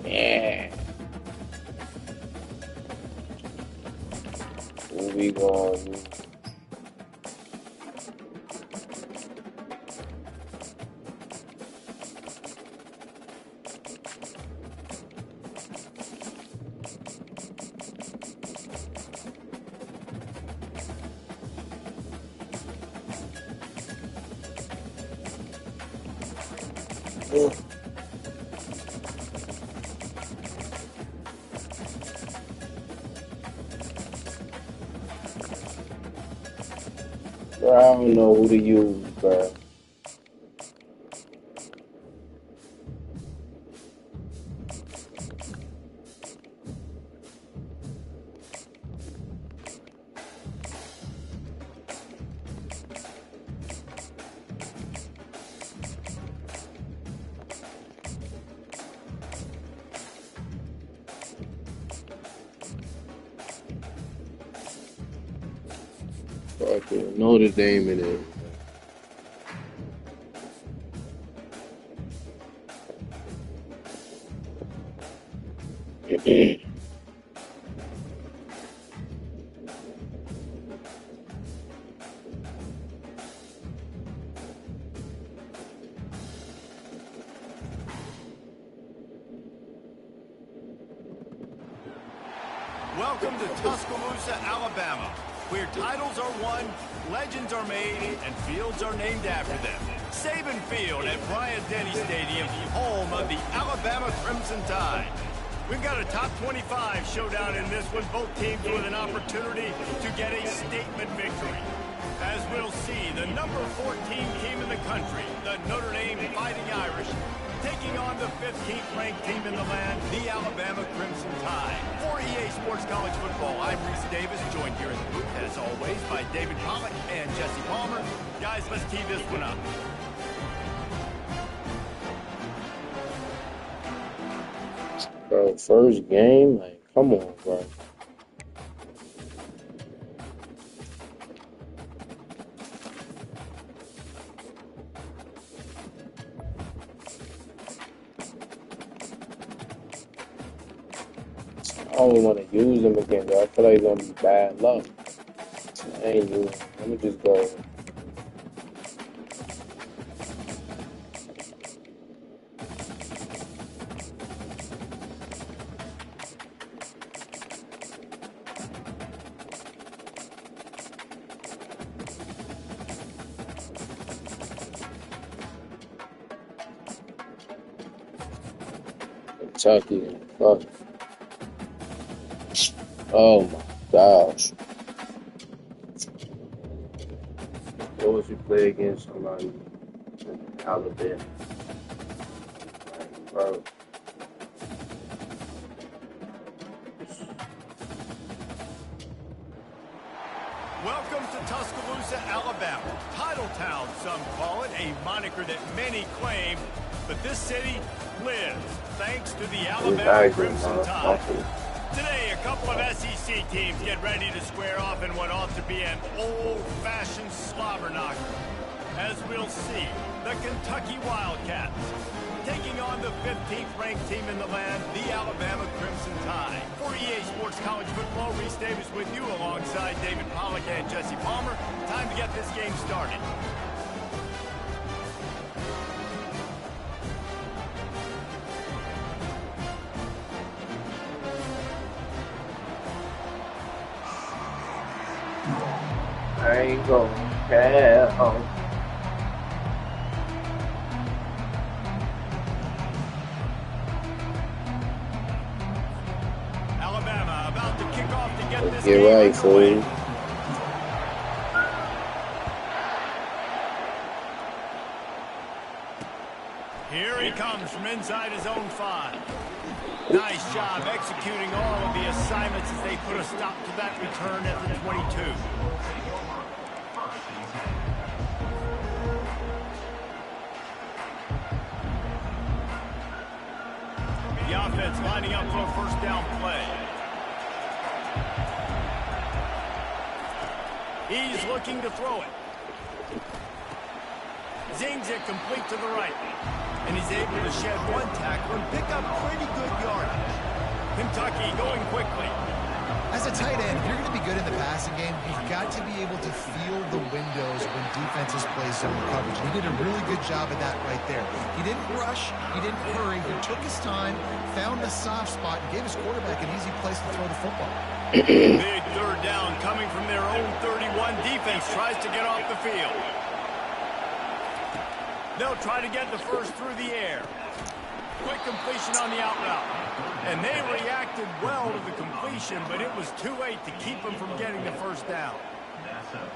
Yeah. Where we going? Bro, I don't know who to use, bro. Fucking Notre Dame it is. Welcome to Tuscaloosa, Alabama, where titles are won, legends are made, and fields are named after them. Saban Field at Bryant-Denny Stadium, home of the Alabama Crimson Tide. We've got a top 25 showdown in this one, both teams with an opportunity to get a statement victory. As we'll see, the number 14 team in the country, the Notre Dame Fighting Irish, taking on the 15th ranked team in the land, the Alabama Crimson Tide. For EA Sports College Football, I'm Reese Davis, joined here in the booth, as always, by David Pollock and Jesse Palmer. Guys, let's tee this one up. Bro, first game? Like, come on, bro. I don't want to use him again, bro. I feel like it's going to be bad luck. I ain't using him. Let me just go. Kentucky. Fuck. Oh my gosh. What would you play against somebody in Alabama? Like, bro. Welcome to Tuscaloosa, Alabama. Title Town, some call it, a moniker that many claim, but this city lives thanks to the Alabama Crimson Tide. Today, a couple of SEC teams get ready to square off in what ought to be an old-fashioned slobber knocker. As we'll see, the Kentucky Wildcats taking on the 15th ranked team in the land, the Alabama Crimson Tide. For EA Sports College Football, Reese Davis with you alongside David Pollock and Jesse Palmer. Time to get this game started. I ain't gonna care. Alabama about to kick off to get this Get game right, underway. fool. Here he comes from inside his own 5. Nice job executing all of the assignments as they put a stop to that return at the 22. The offense lining up for a first down play. He's looking to throw it. zings it complete to the right. And he's able to shed one tackle and pick up pretty good yardage. Kentucky going quickly. As a tight end, if you're going to be good in the passing game, you've got to be able to feel the windows when defenses play zone coverage. He did a really good job of that right there. He didn't rush. He didn't hurry. He took his time, found the soft spot, and gave his quarterback an easy place to throw the football. Big third down coming from their own 31. Defense tries to get off the field. They'll try to get the first through the air. Quick completion on the out route. And they reacted well to the completion, but it was too late to keep him from getting the first down.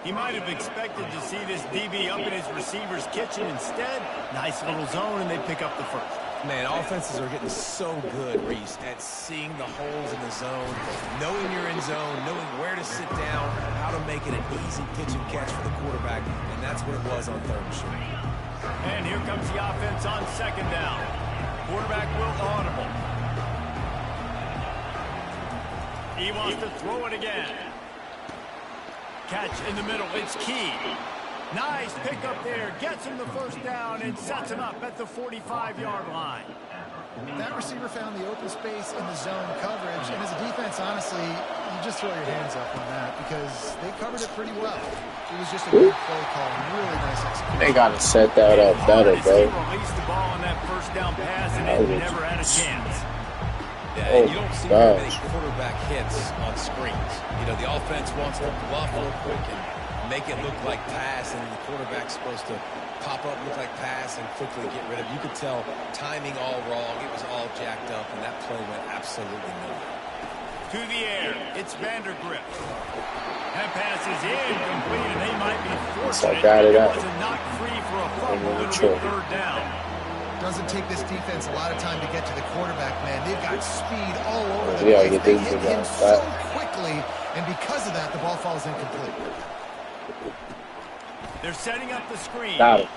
He might have expected to see this DB up in his receiver's kitchen. Instead, nice little zone, and they pick up the first. Man, offenses are getting so good, Reese, at seeing the holes in the zone, knowing you're in zone, knowing where to sit down, how to make it an easy pitch and catch for the quarterback, and that's what it was on third and short. And here comes the offense on second down. Quarterback will audible. He wants to throw it again. Catch in the middle. It's key. Nice pick up there. Gets him the first down and sets him up at the 45-yard line. That receiver found the open space in the zone coverage. And as a defense, honestly, you just throw your hands up on that because they covered it pretty well. It was just a good play call. Really nice execution. They got to set that up better, bro. He released the ball on that first down pass and it never had a chance. Yeah, you don't see very many quarterback hits on screens. You know, the offense wants to bluff real quick and make it look like pass, and the quarterback's supposed to pop up, look like pass, and quickly get rid of it. You could tell timing all wrong. It was all jacked up, and that play went absolutely nowhere. To the air, it's Vandergrift. That pass is incomplete, and they might be fortunate. It wasn't knocked free for a fumble. It'll be third down. Doesn't take this defense a lot of time to get to the quarterback, man. They've got speed all over the place. They hit him so quickly, and because of that, the ball falls incomplete. They're setting up the screen. Got it.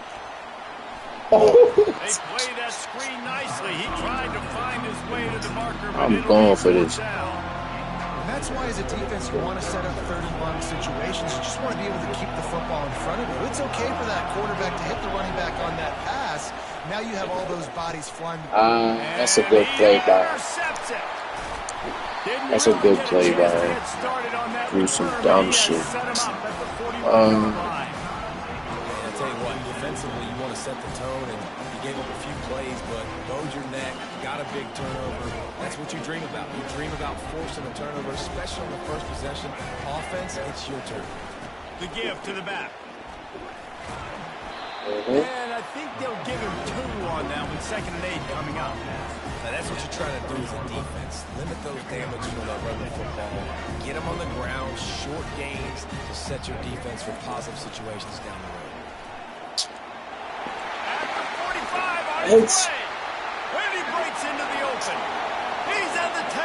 They play that screen nicely. He tried to find his way to the marker, but I'm going for this. And that's why, as a defense, you want to set up third and long situations. You just want to be able to keep the football in front of you. It's okay for that quarterback to hit the running back on that pass. Now you have all those bodies flying. That's a good play by him. That's a good play by him. Do some dumb shit. I'll tell you what, defensively, you want to set the tone, and you gave up a few plays, but bowed your neck, got a big turnover. That's what you dream about. You dream about forcing a turnover, especially on the first possession. Offense, it's your turn. The give to the back. And I think they'll give him 2 on that one. 2nd and 8 coming up. Now, that's what you're trying to do as a defense. Limit those damages when they run the football. Get them on the ground, short gains to set your defense for positive situations down the road. At the 45 on his way. When he breaks into the open. He's at the 10.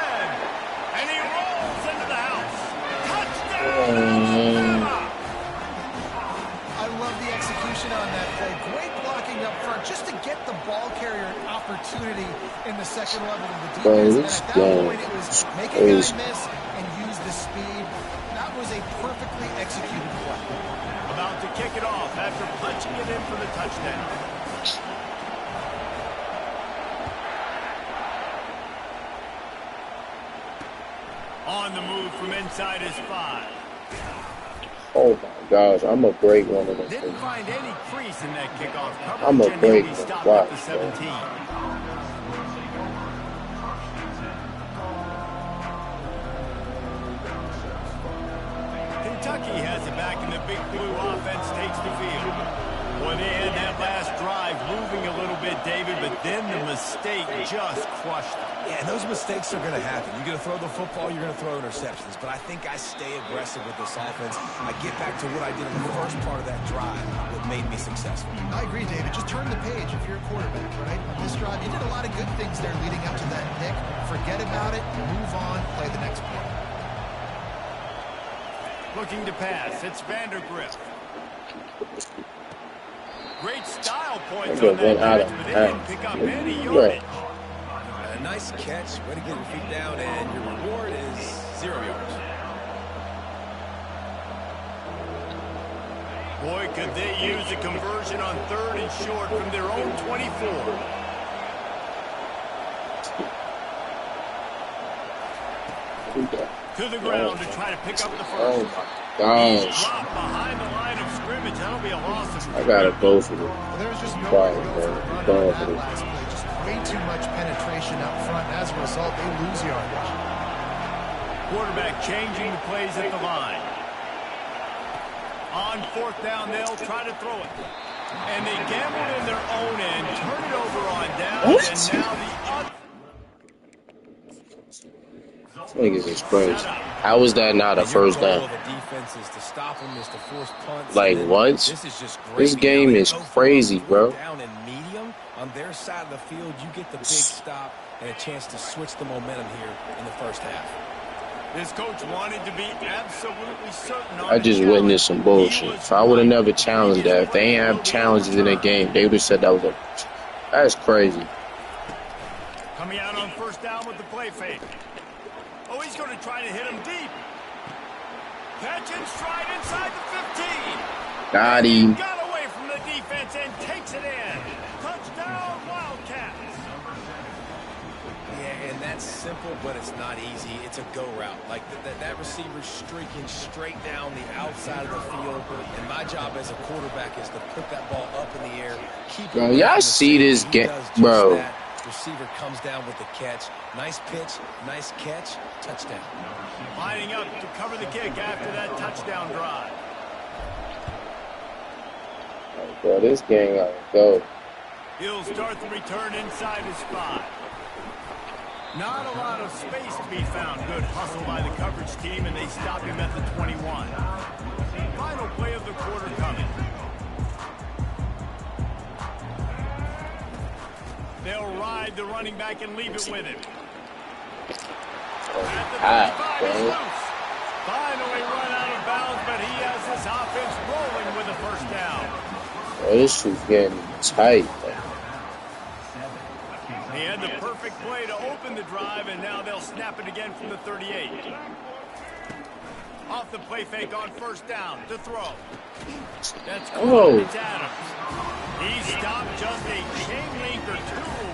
And he rolls into the house. Touchdown, Alabama! I love the execution on that play. Great blocking up front just to get the ball carrier an opportunity in the second level of the defense. And at that point, it was make a guy miss and use the speed. That was a perfectly executed play. About to kick it off after punching it in for the touchdown. On the move from inside his 5. Oh my gosh, I'm gonna break one of them. Didn't find any crease in that kickoff coverage. I'm gonna break one. Stopped Watch, at the 17. Kentucky has it back, and the Big Blue offense takes the field. Boy, they had that last drive moving a little bit, David, but then the mistake just crushed them. Yeah, and those mistakes are going to happen. You're going to throw the football, you're going to throw interceptions. But I think I stay aggressive with this offense. I get back to what I did in the first part of that drive that made me successful. I agree, David. Just turn the page if you're a quarterback, right? On this drive, you did a lot of good things there leading up to that pick. Forget about it, move on, play the next play. Looking to pass. It's Vandergrift. Great style points on that catch, but they didn't pick up any yardage. A nice catch. Way to get your feet down, and your reward is 0 yards. Boy, could they use a conversion on 3rd and short from their own 24. To the ground to try to pick up the first. Oh my gosh. Dropped behind the line of scrimmage. That'll be a loss of I gotta go for it. Well, there's just no way to go for a run on that last play. Just way too much penetration up front. As a result, they lose yardage. Quarterback changing the plays at the line. On 4th down, they'll try to throw it. And they gambled in their own end, turn it over on down, and now the other. Niggas is crazy. How is that not a first down? Like once? This game is crazy, bro. Down and medium on their side of the field, you get the big stop and a chance to switch the momentum here in the first half. This coach wanted to be absolutely certain on I just witnessed some bullshit. If I would have never challenged that, if they ain't have challenges in the game, they would have said that was a. That's crazy. Coming out on 1st down with the play fake. Oh, he's going to try to hit him deep. Catch and stride inside the 15. Got him. Got away from the defense and takes it in. Touchdown, Wildcats. Yeah, and that's simple, but it's not easy. It's a go route. Like that receiver streaking straight down the outside of the field. And my job as a quarterback is to put that ball up in the air. Keep it. Bro, y'all see this game, bro? Receiver comes down with the catch. Nice pitch, nice catch, touchdown. Lining up to cover the kick after that touchdown drive. Oh, bro, this game gotta go. He'll start the return inside his spot. Not a lot of space to be found. Good hustle by the coverage team, and they stop him at the 21. Final play of the quarter coming. They'll ride the running back and leave it with him. At the 35, he's loose. Finally run out of bounds, but he has this offense rolling with a 1st down. Bro, this shit's getting tight, man. He had the perfect play to open the drive, and now they'll snap it again from the 38. Off the play fake on 1st down to throw. That's cool. It's Adams. He stopped just a chain link or 2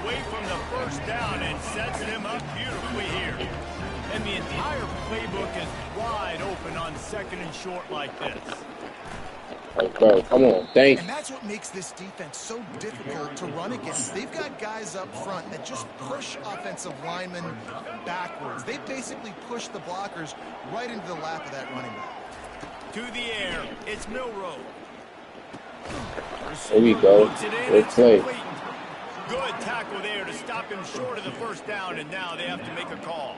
away from the 1st down and sets him up beautifully here. And the entire playbook is wide open on 2nd and short like this. Oh, bro, come on, thank you. And that's what makes this defense so difficult to run against. They've got guys up front that just push offensive linemen backwards. They basically push the blockers right into the lap of that running back. To the air, it's Milrow. Here we go. Good play. Good tackle there to stop him short of the 1st down, and now they have to make a call.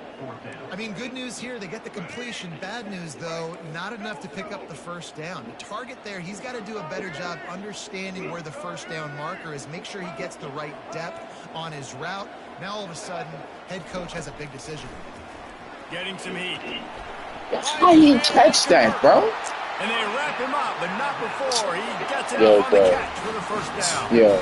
I mean, good news here, they get the completion. Bad news, though, not enough to pick up the 1st down. The target there, he's got to do a better job understanding where the 1st down marker is, make sure he gets the right depth on his route. Now, all of a sudden, head coach has a big decision. Getting some heat. How you catch that, bro? And they wrap him up, but not before he gets it up on the catch for the 1st down. Yo.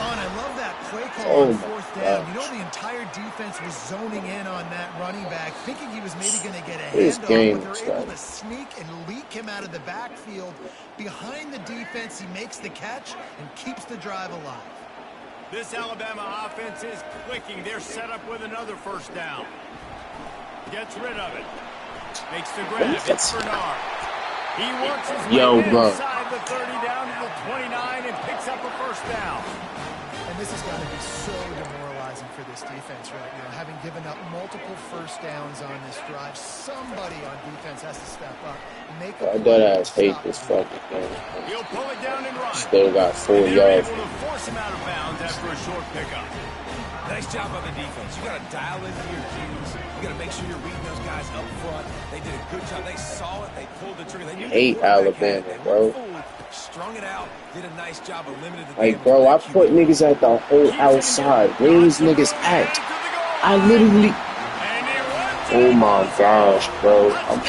Oh, and I love that play call on 4th down. You know, the entire defense was zoning in on that running back, thinking he was maybe going to get a handoff, but they're able to sneak and leak him out of the backfield. Behind the defense, he makes the catch and keeps the drive alive. This Alabama offense is clicking. They're set up with another 1st down. Gets rid of it. Makes the grab. It's Bernard. He works his way inside the 30 down to the 29 and picks up a 1st down. And this has got to be so demoralizing for this defense right now. Having given up multiple 1st downs on this drive, somebody on defense has to step up and make a play. I hate this fucking game. He'll pull it down and run. Still got 4 yards. Able to force him out of bounds after a short pickup. Nice job on the defense. You got to dial into your cues. You got to make sure you're reading those guys up front. They did a good job. They saw it. They pulled the trigger. They knew hate Alabama, bro. Strung it out. Did a nice job of limiting the like, bro, I put niggas at the whole outside. Where is niggas at? I literally. Oh my gosh, bro. And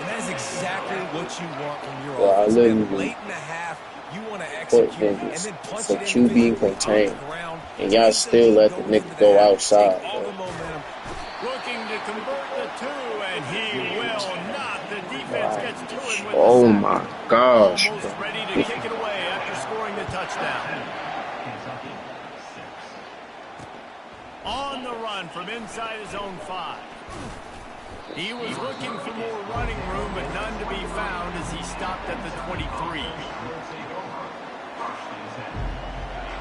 that is exactly what you want from your offense. Late in the half, you want to execute and then punch it for QB contained. And y'all still let the nigga go outside. Looking to convert the 2, and he will not. The defense gets Oh my gosh. Almost ready to kick it away after scoring the touchdown. On the run from inside his own 5. He was looking for more running room, but none to be found as he stopped at the 23.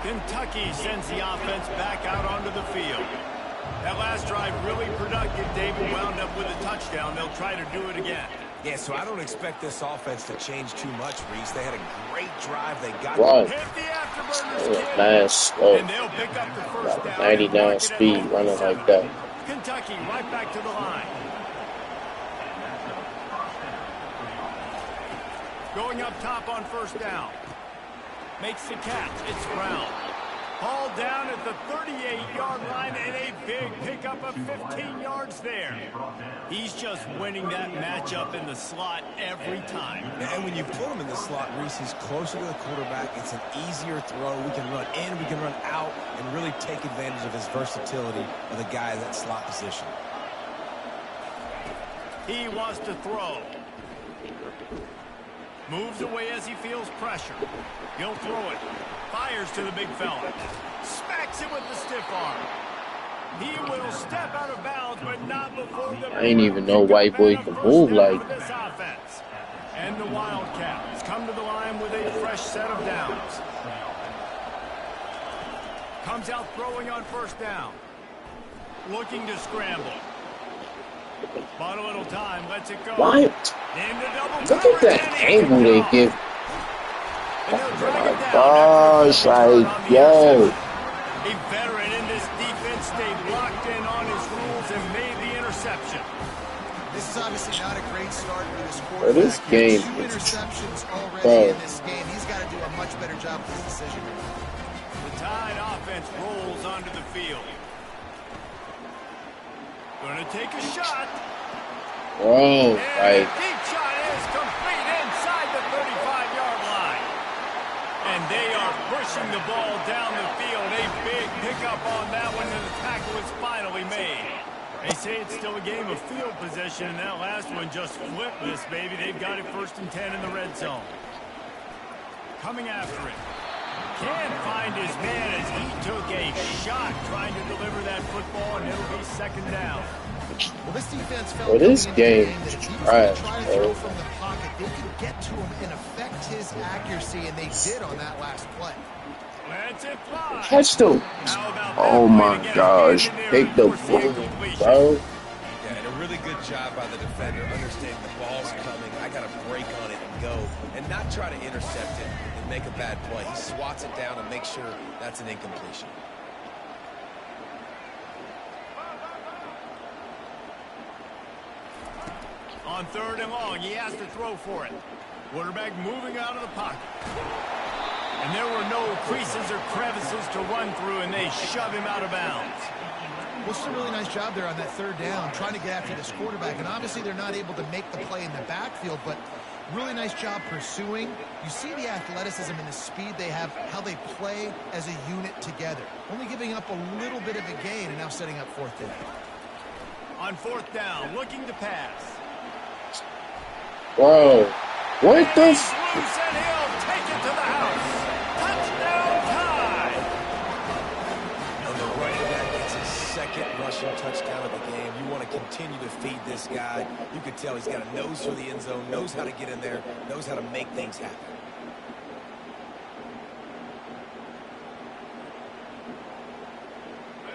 Kentucky sends the offense back out onto the field. That last drive really productive. David wound up with a touchdown. They'll try to do it again. Yeah, so I don't expect this offense to change too much, Reese. They had a great drive. They got Right. Hit the afterburners, kid. Nice. Oh, And they'll pick up the first down. 99 speed running like that. Kentucky right back to the line. Going up top on first down. Makes the catch. It's Brown. Ball down at the 38-yard line and a big pickup of 15 yards there. He's just winning that matchup in the slot every time. And when you put him in the slot, Reese, he's closer to the quarterback. It's an easier throw. We can run in, we can run out, and really take advantage of his versatility of the guy in that slot position. He wants to throw. Moves away as he feels pressure. He'll throw it. Fires to the big fella. Smacks him with the stiff arm. He will step out of bounds, but not before the... I ain't even know white boy can move like this offense. And the Wildcats come to the line with a fresh set of downs. Comes out throwing on first down. Looking to scramble. Bought a little time, lets it go. What? Look at that angle they give. Oh my gosh, like, yo. A veteran in this defense stayed locked in on his rules and made the interception. This is obviously not a great start for this quarterback. Bro, this game Two is... interceptions already in this game. He's got to do a much better job with his decision. The Tide offense rolls onto the field. Gonna take a shot. Bro, like... Deep shot is complete inside the 35-yard line. And they are pushing the ball down the field. A big pickup on that one, and the tackle is finally made. They say it's still a game of field position, and that last one just flipped this, baby. They've got it 1st and 10 in the red zone. Coming after it. Can't find his man as he took a shot trying to deliver that football, and it'll be 2nd down. Well, this defense felt Well, this game is trash, try to throw from the pocket. They could get to him and affect his accuracy, and they did on that last play. Catch the... Oh my gosh. Take the ball, bro. Yeah, and a really good job by the defender, understanding the ball's coming. I got to break on it and go, and not try to intercept it and make a bad play. He swats it down and makes sure that's an incompletion. On 3rd and long, he has to throw for it. Quarterback moving out of the pocket. And there were no creases or crevices to run through, and they shove him out of bounds. Well, it's a really nice job there on that 3rd down, trying to get after this quarterback. And obviously they're not able to make the play in the backfield, but really nice job pursuing. You see the athleticism and the speed they have, how they play as a unit together. Only giving up a little bit of a gain and now setting up 4th down. On 4th down, looking to pass. Bro, what the... Loose and he'll take it to the house. Touchdown Tide. And the running back gets his 2nd rushing touchdown of the game. You want to continue to feed this guy. You can tell he's got a nose for the end zone, knows how to get in there, knows how to make things happen.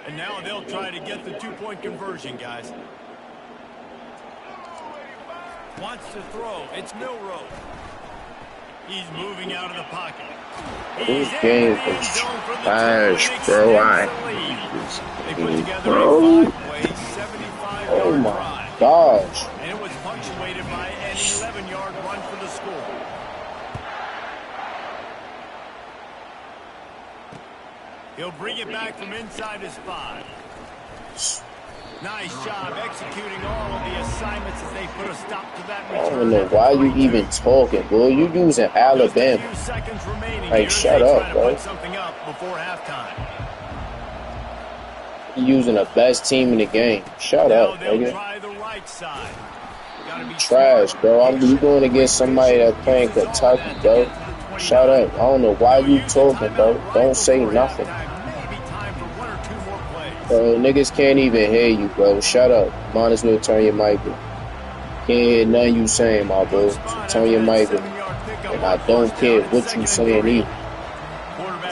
And now they'll try to get the 2-point conversion, guys. Wants to throw. It's Milrow. He's moving out of the pocket. This game is trash, bro. They put together Bro. a 5-play, 75-yard Oh my drive. gosh. And it was punctuated by an 11-yard run for the score. He'll bring it back from inside his 5. Nice job executing all of the assignments as they put a stop to that return. I don't know why you even talking, bro. You using Alabama. Like, shut up, bro. Put something up before halftime. You using the best team in the game. Shut Now up, they'll nigga. try the right side. Trash, bro. You going against somebody that's playing Kentucky, bro. Shut up. I don't know why you talking, bro. Don't say nothing. Bro, niggas can't even hear you, bro. Shut up. Might as well turn your mic on. Can't hear nothing you saying, my bro. So turn your mic on. And I don't care what you saying either.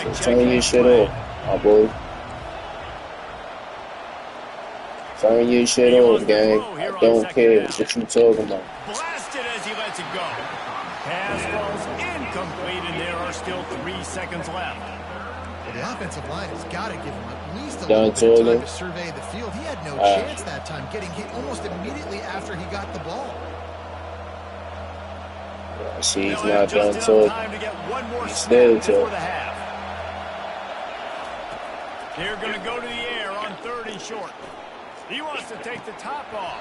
So turn your shit off, my boy. Turn your shit off, gang. I don't care what you talking about. Blasted as he lets it go. Pass falls incomplete, and there are still 3 seconds left. Well, the offensive line has got to give him at least a little bit of time to survey the field. He had no chance that time, getting hit almost immediately after he got the ball. I see he's not done talking. He's still talking. They're going to go to the air on 3rd and short. He wants to take the top off.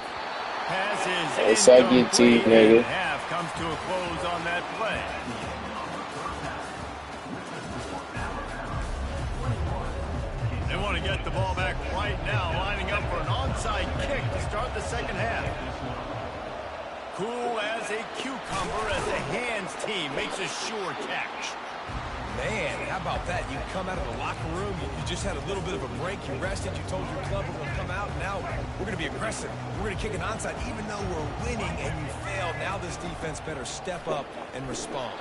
Pass is incomplete. nigga. Half comes to a close on that play. They want to get the ball back right now, lining up for an onside kick to start the second half. Cool as a cucumber as the hands team makes a sure catch. Man, how about that? You come out of the locker room, you just had a little bit of a break, you rested, you told your club we're going to come out, and now we're going to be aggressive. We're going to kick an onside, even though we're winning and you failed. Now this defense better step up and respond.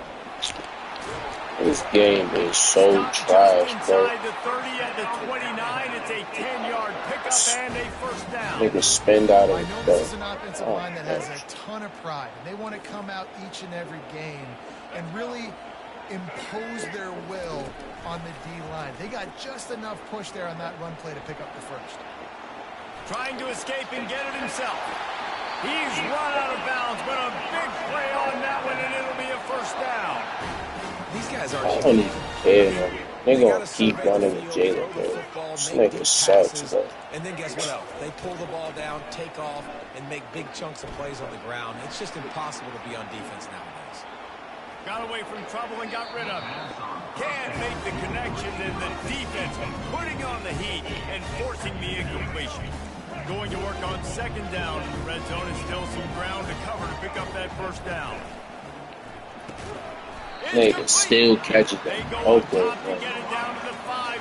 This game is so trash, bro. Inside the 30 at the 29, it's a 10-yard pickup and a first down. Niggas spend out of I it, know bro. this is an offensive line that has a ton of pride. They want to come out each and every game and really impose their will on the D-line. They got just enough push there on that run play to pick up the first. Trying to escape and get it himself. He's run out of bounds, but a big play on that one, and it'll be a first down. These guys I don't even care, man. They're going to keep running with Jalen, bro. This nigga sucks, bro. And then guess what else? They pull the ball down, take off, and make big chunks of plays on the ground. It's just impossible to be on defense nowadays. Got away from trouble and got rid of it. Can't make the connection, and the defense putting on the heat and forcing the incompletion. Going to work on 2nd down. Red zone is still some ground to cover to pick up that first down. Nigga still catches them. Okay, man.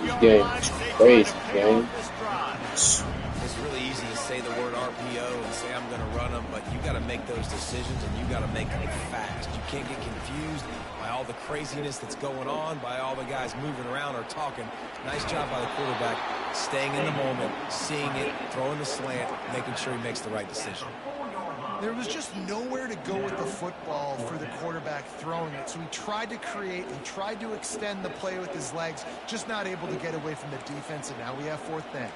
This game is crazy, gang. It's really easy to say the word RPO and say I'm going to run them, but you got to make those decisions and you got to make them fast. You can't get confused by all the craziness that's going on, by all the guys moving around or talking. Nice job by the quarterback, staying in the moment, seeing it, throwing the slant, making sure he makes the right decision. There was just nowhere to go with the football for the quarterback throwing it, so he tried to create, he tried to extend the play with his legs, just not able to get away from the defense, and now we have 4th down.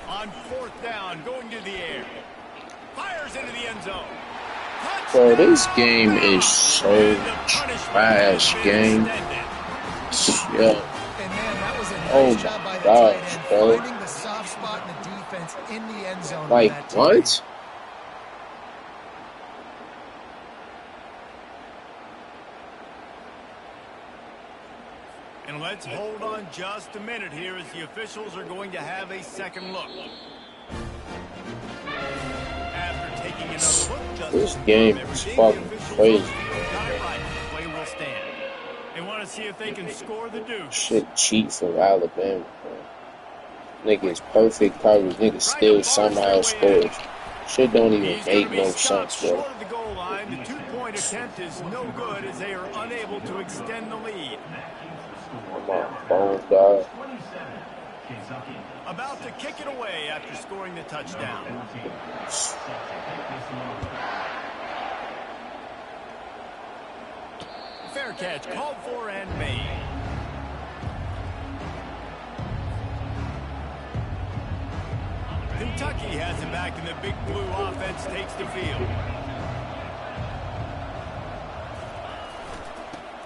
On 4th down, going to the air. Fires into the end zone. Bro, this game is so trash, gang. Yeah. Oh my gosh, bro. Finding the soft spot in the defense in the end zone. Like, what? And let's hold on just a minute here as the officials are going to have a second look. After taking another look, This game is fucking crazy. Play will stand. They want to see if they can score the deuce. Shit cheat for Alabama, bro. Niggas perfect coverage. Niggas still somehow scores. Shit don't even make no sense, bro. The goal line. The 2-point attempt is no good as they are unable to extend the lead. Come on, phone, dog. About to kick it away after scoring the touchdown. Fair catch called for and made. Kentucky has it back, and the Big Blue offense takes the field.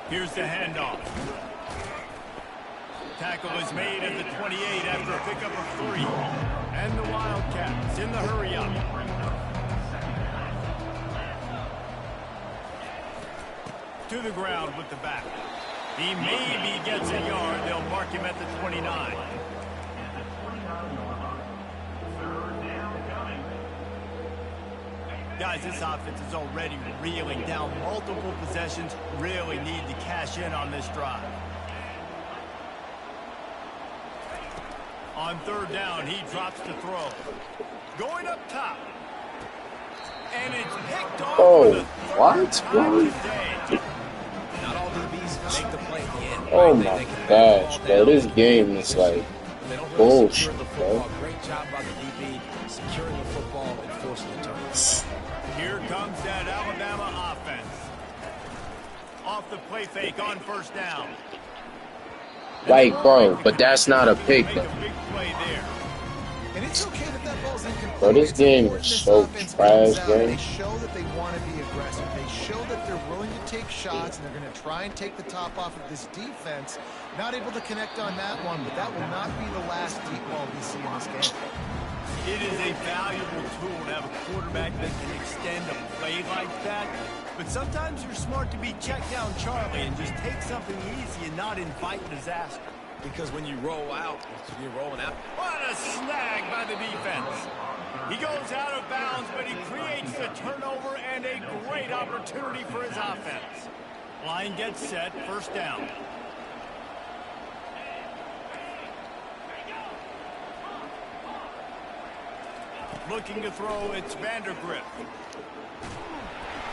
Here's the handoff. Tackle is made at the 28 after a pickup of 3. And the Wildcats in the hurry-up. To the ground with the back. He maybe gets a yard. They'll mark him at the 29. Guys, this offense is already reeling down multiple possessions. Really need to cash in on this drive. On third down, he drops the throw. Going up top. And it's picked off for the third time today. Not all DBs make the play at the end. Oh my gosh, bro. This game is like bullshit, bro. Great job by the DB securing the football and forcing the turnover. Here comes that Alabama offense. Off the play fake on first down. Like, bro, but that's not a pick, though. And it's okay that ball's incomplete. Bro, this game is so trash, game. They show that they want to be aggressive. They show that they're willing to take shots, and they're going to try and take the top off of this defense. Not able to connect on that one, but that will not be the last deep ball we see in this game. It is a valuable tool to have a quarterback that can extend a play like that. But sometimes you're smart to be check down Charlie and just take something easy and not invite disaster. Because when you roll out, you're rolling out. What a snag by the defense. He goes out of bounds, but he creates the turnover and a great opportunity for his offense. Line gets set, first down. Looking to throw, it's Vandergrift.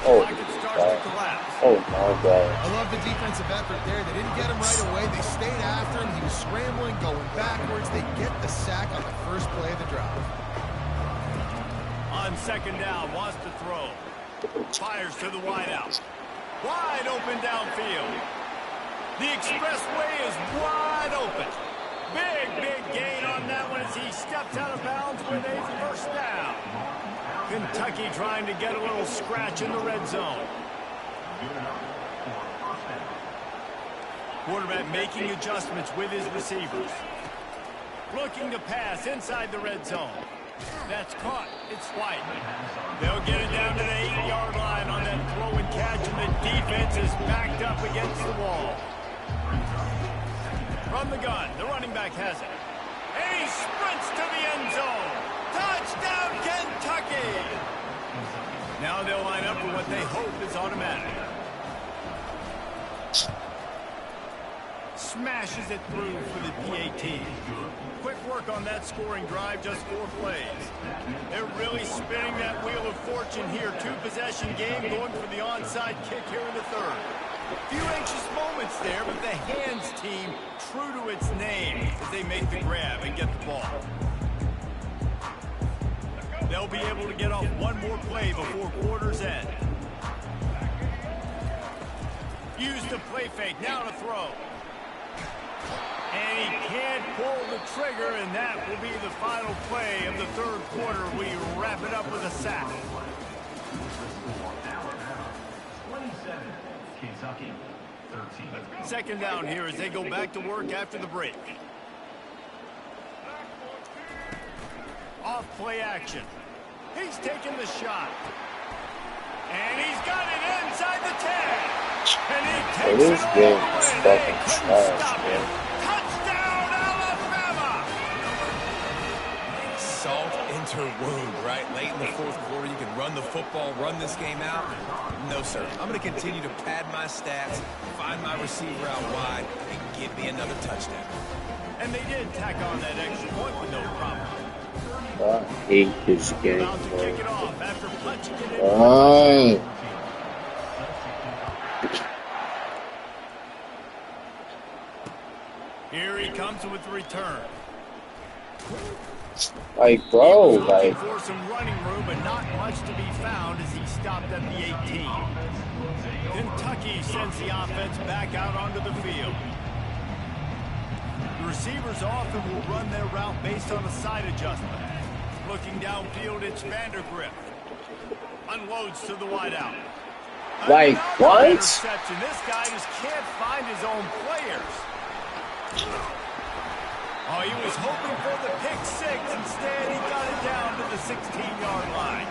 Oh, oh my God. I love the defensive effort there. They didn't get him right away. They stayed after him. He was scrambling, going backwards. They get the sack on the first play of the drive. On second down, wants to throw. Fires to the wideout. Wide open downfield. The expressway is wide open. Big gain on that one as he steps out of bounds with a first down. Kentucky trying to get a little scratch in the red zone. Quarterback making adjustments with his receivers. Looking to pass inside the red zone. That's caught. It's White. They'll get it down to the 8-yard line on that throw and catch, and the defense is backed up against the wall. From the gun, the running back has it. And he sprints to the end zone. Touchdown, Kentucky! Now they'll line up for what they hope is automatic. Smashes it through for the PAT. Quick work on that scoring drive, just 4 plays. They're really spinning that wheel of fortune here. 2-possession game going for the onside kick here in the third. Few anxious moments there, but the hands team true to its name as they make the grab and get the ball. They'll be able to get off one more play before quarter's end. Use the play fake, now to throw. And he can't pull the trigger, and that will be the final play of the third quarter. We wrap it up with a sack. 27, Kentucky, 13. Second down here as they go back to work after the break. Off play action. He's taking the shot. And he's got it inside the 10. And he takes this it all game the is way. fucking They couldn't trash, stop him. man. Touchdown, Alabama! Salt into wound, right? Late in the fourth quarter, you can run the football, run this game out. No, sir. I'm going to continue to pad my stats, find my receiver out wide, and give me another touchdown. And they did tack on that extra point with no problem. I hate this game, About to kick it bro. off after punching it in. Oh. Here he comes with the return. Like, bro, Looking like, for some running room, but not much to be found as he stopped at the 18. Kentucky sends the offense back out onto the field. The receivers often will run their route based on a side adjustment. Looking downfield, it's Vandergrift. Unloads to the wideout. Like, what? Interception. This guy just can't find his own players. Oh, he was hoping for the pick six. Instead, he got it down to the 16-yard line.